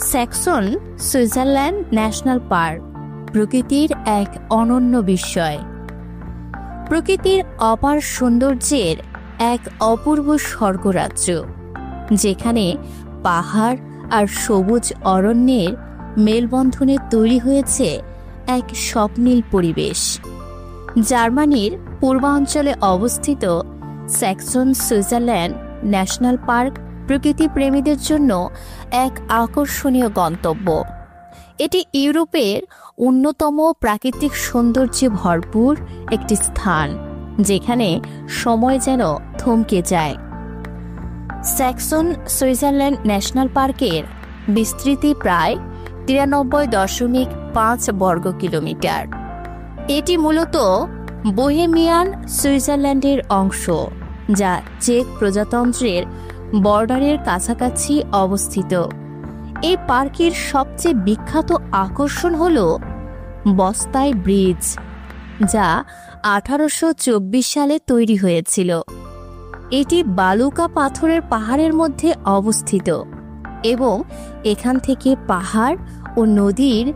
Saxon Switzerland national park প্রকৃতির এক অনন্য বিস্ময়। প্রকৃতির অপার সৌন্দর্যের এক অপূর্ব স্বর্গরাজ্য, যেখানে পাহাড় আর সবুজ অরণ্যের মেলবন্ধনে তৈরি হয়েছে এক স্বপ্নীল পরিবেশ। জার্মানির পূর্বাঞ্চলে অবস্থিত স্যাক্সন সুইজারল্যান্ড ন্যাশনাল পার্ক প্রকৃতি প্রেমীদের জন্য এক আকর্ষণীয় গন্তব্য। এটি ইউরোপের অন্যতম প্রাকৃতিক সৌন্দর্যে ভরপুর একটি স্থান, যেখানে সময় যেন থমকে যায়। স্যাক্সন সুইজারল্যান্ড ন্যাশনাল পার্কের বিস্তৃতি প্রায় 93.5 বর্গ কিলোমিটার। এটি মূলত বোহেমিয়ান সুইজারল্যান্ডের অংশ, যা চেক প্রজাতন্ত্রের বর্ডারের কাছাকাছি অবস্থিত। এই পার্কের সবচেয়ে বিখ্যাত আকর্ষণ হল বস্তাই ব্রিজ, যা 1824 সালে তৈরি হয়েছিল। এটি বালুকা পাথরের পাহাড়ের মধ্যে অবস্থিত এবং এখান থেকে পাহাড় ও নদীর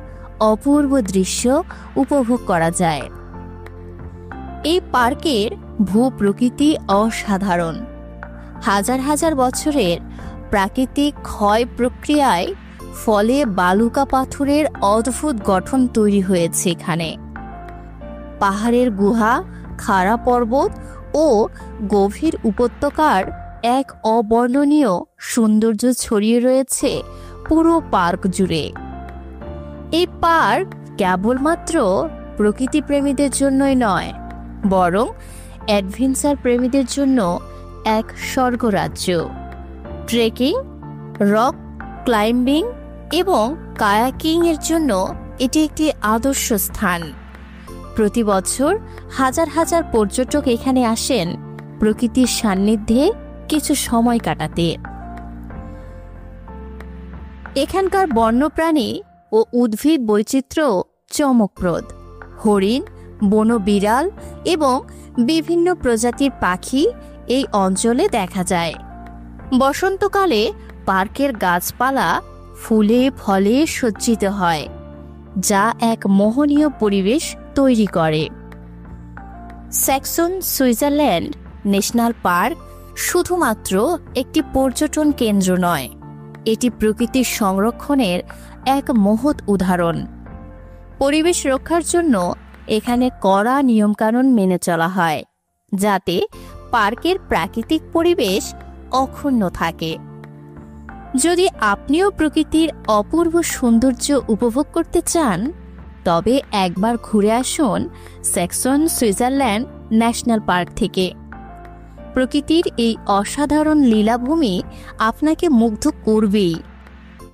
অপূর্ব দৃশ্য উপভোগ করা যায়। এই পার্কের ভূপ্রকৃতি অসাধারণ। হাজার হাজার বছরের প্রাকৃতিক ক্ষয় প্রক্রিয়ায় ফলে বালুকা পাথরের অদ্ভুত গঠন তৈরি হয়েছে এখানে। পাহাড়ের গুহা, খাড়া পর্বত ও গভীর উপত্যকার এক অবর্ণনীয় সৌন্দর্য ছড়িয়ে রয়েছে পুরো পার্ক জুড়ে। এই পার্ক কেবলমাত্র প্রকৃতিপ্রেমীদের জন্যই নয়, বরং অ্যাডভেঞ্চার প্রেমীদের জন্য এক স্বর্গরাজ্য। ট্রেকিং, রক ক্লাইম্বিং এবং কায়াকিং এর জন্য এটি একটি আদর্শ স্থান। প্রতি বছর হাজার হাজার পর্যটক এখানে আসেন প্রকৃতির সান্নিধ্যে কিছু সময় কাটাতে। এখানকার বন্যপ্রাণী ও উদ্ভিদ বৈচিত্র্য চমকপ্রদ। হরিণ, বনবিড়াল এবং বিভিন্ন প্রজাতির পাখি এই অঞ্চলে দেখা যায়। বসন্তকালে পার্কের গাছপালা ফুলে ফলে সজ্জিত হয়, যা এক মোহনীয় পরিবেশ তৈরি করে। স্যাক্সন সুইজারল্যান্ড ন্যাশনাল পার্ক শুধুমাত্র একটি পর্যটন কেন্দ্র নয়, এটি প্রকৃতির সংরক্ষণের এক মহৎ উদাহরণ। পরিবেশ রক্ষার জন্য এখানে কড়া নিয়মকানুন মেনে চলা হয়, যাতে পার্কের প্রাকৃতিক পরিবেশ অক্ষুণ্ণ থাকে। যদি আপনিও প্রকৃতির অপূর্ব সৌন্দর্য উপভোগ করতে চান, তবে একবার ঘুরে আসুন স্যাক্সন সুইজারল্যান্ড ন্যাশনাল পার্ক থেকে। প্রকৃতির এই অসাধারণ লীলাভূমি আপনাকে মুগ্ধ করবেই।